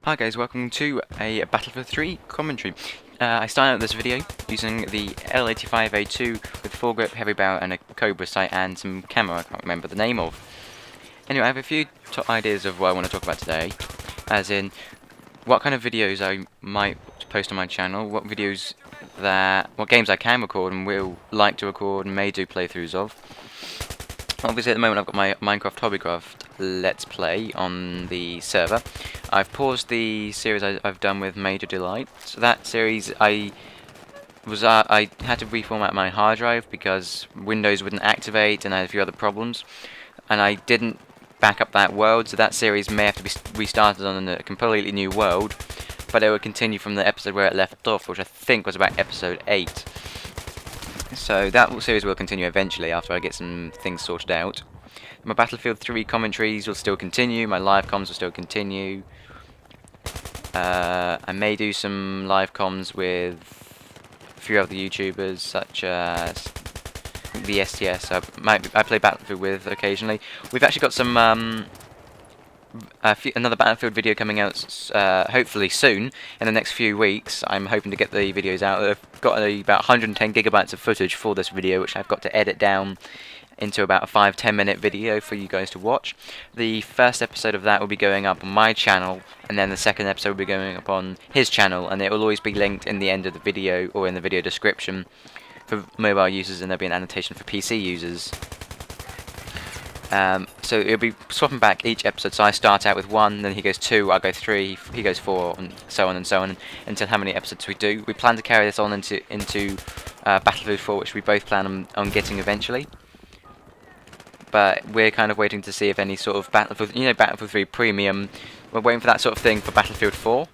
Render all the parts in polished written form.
Hi guys, welcome to a Battlefield 3 commentary. I started out this video using the L85A2 with foregrip, heavy barrel and a Cobra sight and some camera I can't remember the name of. Anyway, I have a few top ideas of what I want to talk about today, as in what kind of videos I might post on my channel, what games I can record and will like to record and may do playthroughs of. Obviously at the moment I've got my Minecraft Hobbycraft Let's Play on the server. I've paused the series I've done with Major Delight. So that series I had to reformat my hard drive because Windows wouldn't activate and I had a few other problems. And I didn't back up that world, so that series may have to be restarted on a completely new world. But it will continue from the episode where it left off, which I think was about episode 8. So that series will continue eventually after I get some things sorted out. My Battlefield 3 commentaries will still continue, my live comms will still continue. I may do some live comms with a few other YouTubers such as the STS I play Battlefield with occasionally. We've actually got some another Battlefield video coming out hopefully soon in the next few weeks. I'm hoping to get the videos out. I've got about 110 gigabytes of footage for this video, which I've got to edit down into about a 5-10 minute video for you guys to watch. The first episode of that will be going up on my channel, and then the second episode will be going up on his channel, and it will always be linked in the end of the video or in the video description for mobile users, and there'll be an annotation for PC users. So it'll be swapping back each episode. So I start out with 1, then he goes 2, I go 3, he goes 4, and so on until how many episodes we do. We plan to carry this on into Battlefield 4, which we both plan on getting eventually. But we're kind of waiting to see if any sort of Battlefield 3 Premium. We're waiting for that sort of thing for Battlefield 4.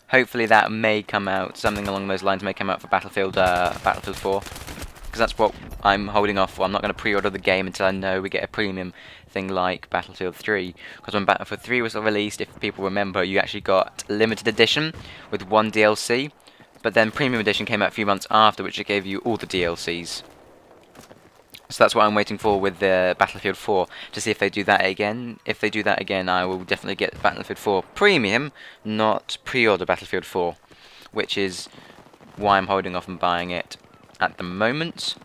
Hopefully that may come out. Something along those lines may come out for Battlefield 4. Because that's what I'm holding off for. I'm not going to pre-order the game until I know we get a premium thing like Battlefield 3. Because when Battlefield 3 was released, if people remember, you actually got limited edition with 1 DLC. But then premium edition came out a few months after, which it gave you all the DLCs. So that's what I'm waiting for with the Battlefield 4, to see if they do that again. If they do that again, I will definitely get Battlefield 4 Premium, not pre-order Battlefield 4, which is why I'm holding off on buying it at the moment.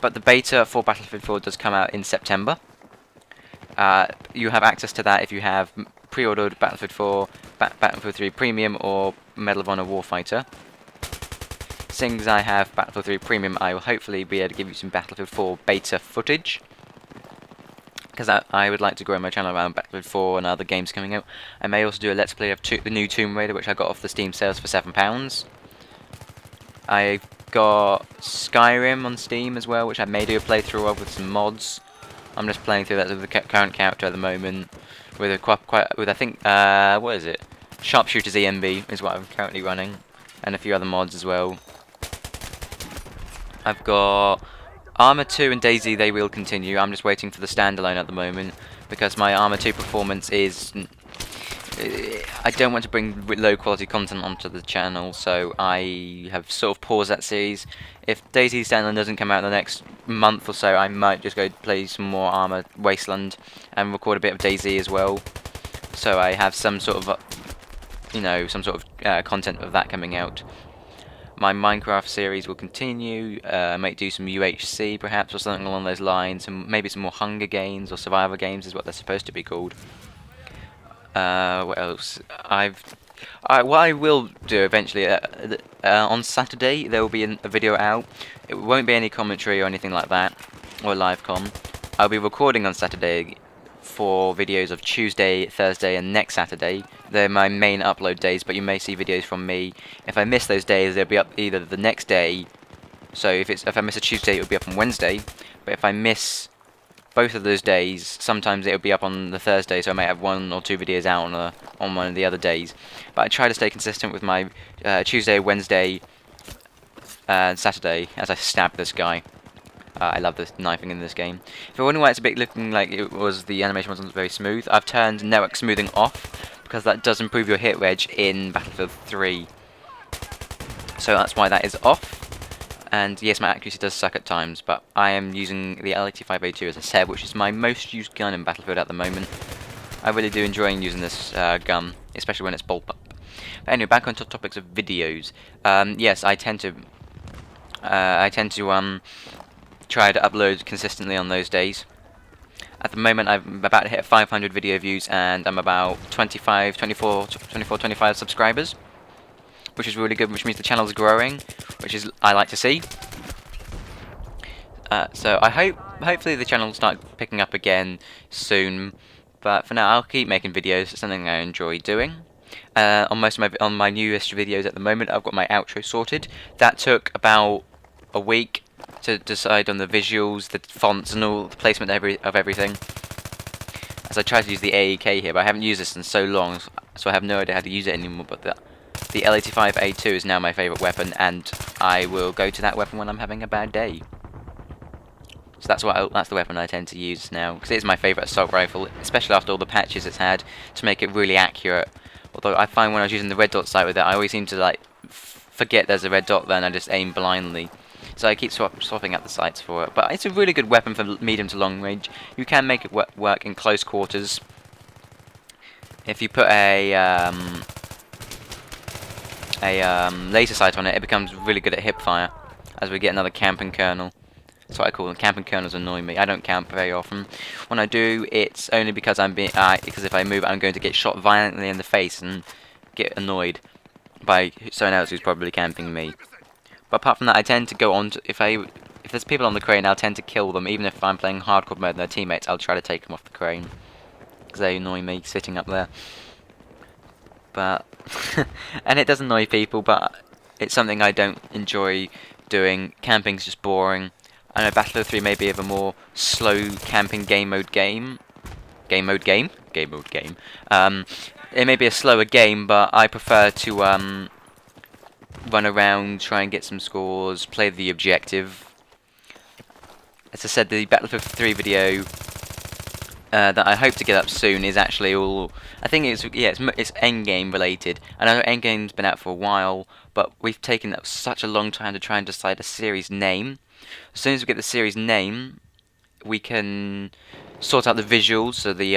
But the beta for Battlefield 4 does come out in September. You have access to that if you have pre-ordered Battlefield 4, Battlefield 3 Premium, or Medal of Honor Warfighter. Seeing as I have Battlefield 3 Premium, I will hopefully be able to give you some Battlefield 4 beta footage. Because I would like to grow my channel around Battlefield 4 and other games coming out. I may also do a Let's Play of the new Tomb Raider, which I got off the Steam sales for £7. I've got Skyrim on Steam as well, which I may do a playthrough of with some mods. I'm just playing through that with the current character at the moment. With I think, what is it? Sharpshooter's EMB is what I'm currently running. And a few other mods as well. I've got Arma 2 and DayZ, they will continue. I'm just waiting for the standalone at the moment because my Arma 2 performance is... I don't want to bring low quality content onto the channel, so I have sort of paused that series. If DayZ standalone doesn't come out in the next month or so, I might just go play some more Arma Wasteland and record a bit of DayZ as well. So I have some sort of, content of that coming out. My Minecraft series will continue. I might do some UHC perhaps, or something along those lines, and maybe some more Hunger Games or Survivor Games is what they're supposed to be called. What else? What I will do eventually, on Saturday there will be a video out. It won't be any commentary or anything like that, or live com. I'll be recording on Saturday for videos of Tuesday, Thursday and next Saturday. They're my main upload days, but you may see videos from me. If I miss those days, they'll be up either the next day. So if I miss a Tuesday, it'll be up on Wednesday. But if I miss both of those days, sometimes it'll be up on the Thursday, so I may have 1 or 2 videos out on one of the other days. But I try to stay consistent with my Tuesday, Wednesday, and Saturday as I stab this guy. I love the knifing in this game. If you're wondering why it's a bit looking like the animation wasn't very smooth, I've turned network smoothing off because that does improve your hit reg in Battlefield 3. So that's why that is off. And yes, my accuracy does suck at times, but I am using the L85A2 as I said, which is my most used gun in Battlefield at the moment. I really do enjoy using this gun. especially when it's bullpup. But anyway, back onto topics of videos. Yes, I tend to try to upload consistently on those days. At the moment, I'm about to hit 500 video views, and I'm about 24, 25 subscribers, which is really good, which means the channel's growing, which is I like to see. So hopefully the channel will start picking up again soon. But for now, I'll keep making videos. It's something I enjoy doing. On my newest videos at the moment, I've got my outro sorted. That took about a week to decide on the visuals, the fonts, and all the placement of everything. As I try to use the AEK here, but I haven't used this in so long, so I have no idea how to use it anymore. But the L85A2 is now my favourite weapon, and I will go to that weapon when I'm having a bad day. So that's the weapon I tend to use now, because it is my favourite assault rifle, especially after all the patches it's had to make it really accurate. Although I find when I was using the red dot sight with it, I always seem to like forget there's a red dot there and I just aim blindly. So I keep swapping out the sights for it. But it's a really good weapon for medium to long range. You can make it work in close quarters. If you put a laser sight on it, it becomes really good at hip fire. As we get another camping kernel. That's what I call them. Camping kernels annoy me. I don't camp very often. When I do, it's only because because if I move, I'm going to get shot violently in the face and get annoyed by someone else who's probably camping me. But apart from that, I tend to go on to, if there's people on the crane, I'll tend to kill them. Even if I'm playing hardcore mode and their teammates, I'll try to take them off the crane because they annoy me sitting up there. But and it does annoy people, but it's something I don't enjoy doing. Camping's just boring. I know Battlefield 3 may be of a more slow camping game mode game. It may be a slower game, but I prefer to run around, try and get some scores, play the objective. As I said, the Battlefield 3 video that I hope to get up soon is actually all. I think it's endgame related. I know endgame's been out for a while, but we've taken such a long time to try and decide a series name. As soon as we get the series name, we can sort out the visuals, so the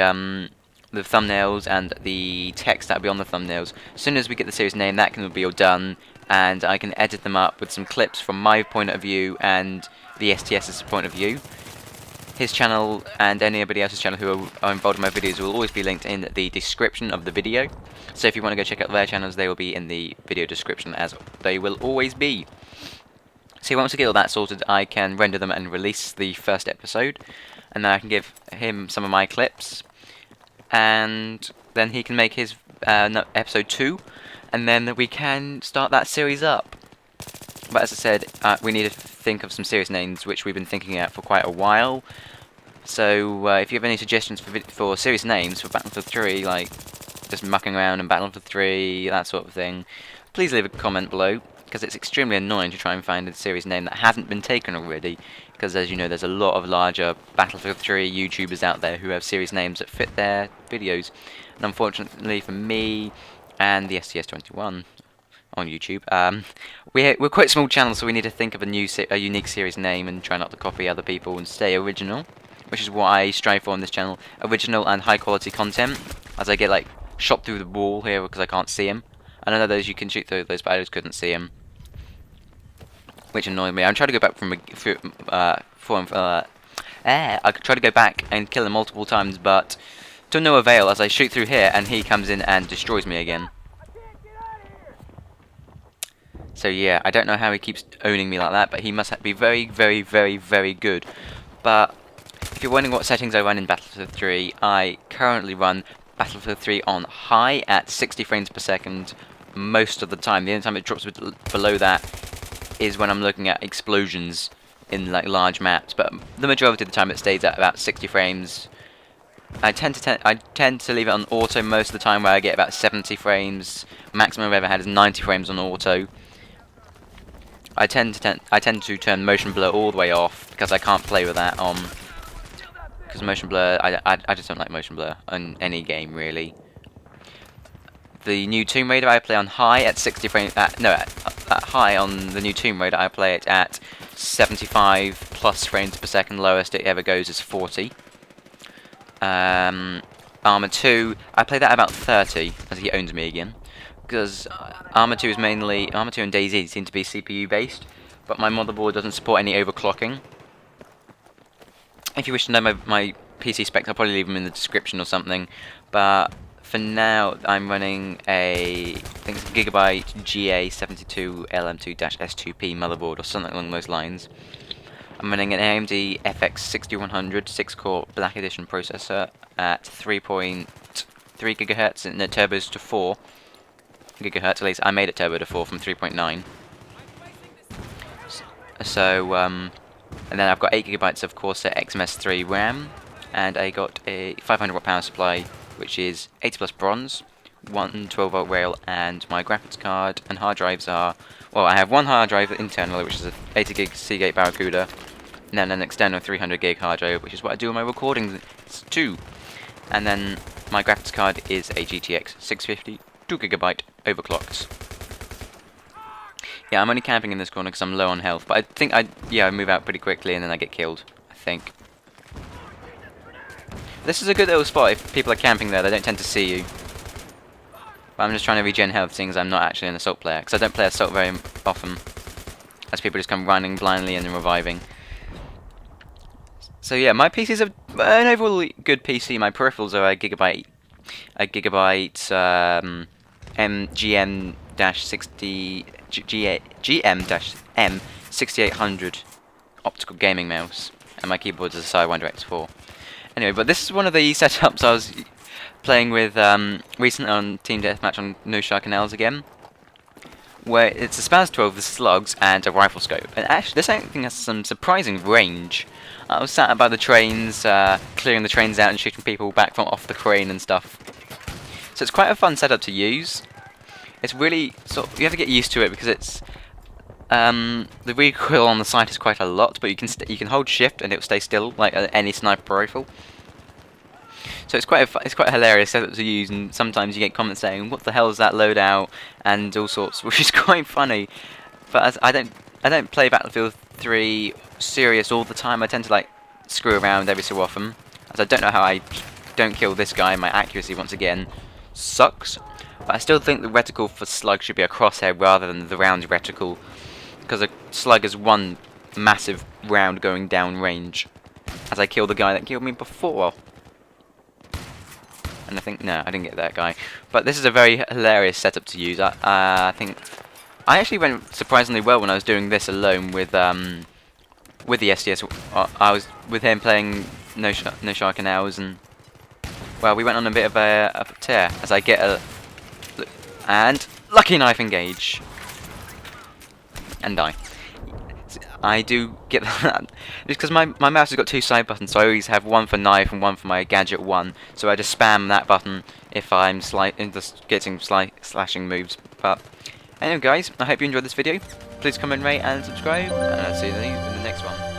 thumbnails and the text that will be on the thumbnails. As soon as we get the series name, that can be all done, and I can edit them up with some clips from my point of view and the STS's point of view. His channel and anybody else's channel who are involved in my videos will always be linked in the description of the video. So if you want to go check out their channels, they will be in the video description, as they will always be. So once I get all that sorted, I can render them and release the first episode, and then I can give him some of my clips, and then he can make his episode 2, and then we can start that series up. But as I said, we need to think of some serious names, which we've been thinking about for quite a while. So if you have any suggestions for serious names for Battlefield 3, like just mucking around in Battlefield 3, that sort of thing, please leave a comment below, because it's extremely annoying to try and find a series name that hasn't been taken already, because as you know, there's a lot of larger Battlefield 3 YouTubers out there who have series names that fit their videos. And unfortunately for me and the STS21 on YouTube, we're quite a small channel, so we need to think of a unique series name and try not to copy other people and stay original, which is what I strive for on this channel: original and high quality content. As I get like shot through the wall here because I can't see him. I know those you can shoot through those, but I just couldn't see him, which annoyed me. I'm trying to go back I could try to go back and kill him multiple times, but to no avail, as I shoot through here and he comes in and destroys me again. So yeah, I don't know how he keeps owning me like that, but he must be very, very, very, very good. But if you're wondering what settings I run in Battlefield 3, I currently run Battlefield 3 on high at 60 frames per second most of the time. The only time it drops below that is when I'm looking at explosions in like large maps, but the majority of the time it stays at about 60 frames. I tend to leave it on auto most of the time, where I get about 70 frames. Maximum I've ever had is 90 frames on auto. I tend to turn motion blur all the way off, because I can't play with that on. Because motion blur, I just don't like motion blur on any game really. The new Tomb Raider I play on high at 60 frames. At high on the new Tomb Raider I play it at 75 plus frames per second. Lowest it ever goes is 40. Arma 2, I played that about 30 as he owns me again. Because Arma 2 is mainly, Arma 2 and DayZ seem to be CPU based, but my motherboard doesn't support any overclocking. If you wish to know my PC specs, I'll probably leave them in the description or something, but for now I'm running I think it's a Gigabyte GA72LM2-S2P motherboard or something along those lines. I'm running an AMD FX 6100 6-core Black Edition processor at 3.3 GHz and the turbos to 4 GHz, at least I made it turbo to 4 from 3.9. So, and then I've got 8 GB of Corsair XMS3 RAM, and I got a 500 watt power supply, which is 80 plus bronze, one 12 volt rail, and my graphics card and hard drives are, well, I have one hard drive internally, which is a 80 gig Seagate Barracuda, and then an external 300 gig hard drive, which is what I do on my recordings too. And then my graphics card is a GTX 650, 2 GB overclocked. Yeah, I'm only camping in this corner because I'm low on health, but I think I move out pretty quickly and then I get killed, I think. This is a good little spot if people are camping there, they don't tend to see you. But I'm just trying to regen health, seeing as I'm not actually an assault player, because I don't play assault very often, as people just come running blindly and then reviving. So yeah, my PC is an overall good PC. My peripherals are a Gigabyte GM-M 6800 optical gaming mouse, and my keyboard is a Sidewinder X4. Anyway, but this is one of the setups I was playing with recently on Team Deathmatch on No Shark Canals again, where it's a Spaz 12 with slugs and a rifle scope. And actually, this thing has some surprising range. I was sat by the trains, clearing the trains out and shooting people back from off the crane and stuff. So it's quite a fun setup to use. It's really you have to get used to it because it's the recoil on the side is quite a lot, but you can hold shift and it will stay still like any sniper rifle. So it's quite a hilarious setup to use, and sometimes you get comments saying, "What the hell is that loadout?" and all sorts, which is quite funny. But as I don't play Battlefield 3 serious all the time. I tend to like screw around every so often, as I don't know how I don't kill this guy. My accuracy once again sucks. But I still think the reticle for slug should be a crosshair rather than the round reticle, because a slug is one massive round going down range. As I kill the guy that killed me before. And I think, no, I didn't get that guy. But this is a very hilarious setup to use. I think I actually went surprisingly well when I was doing this alone with the SDS. I was with him playing No Shark Canals, and well, we went on a bit of a tear as I get a and lucky knife engage and die. I do get that just because my mouse has got two side buttons, so I always have one for knife and one for my gadget 1. So I just spam that button if I'm getting slashing moves. But anyway, guys, I hope you enjoyed this video. Please comment, rate, and subscribe, and I'll see you in the next one.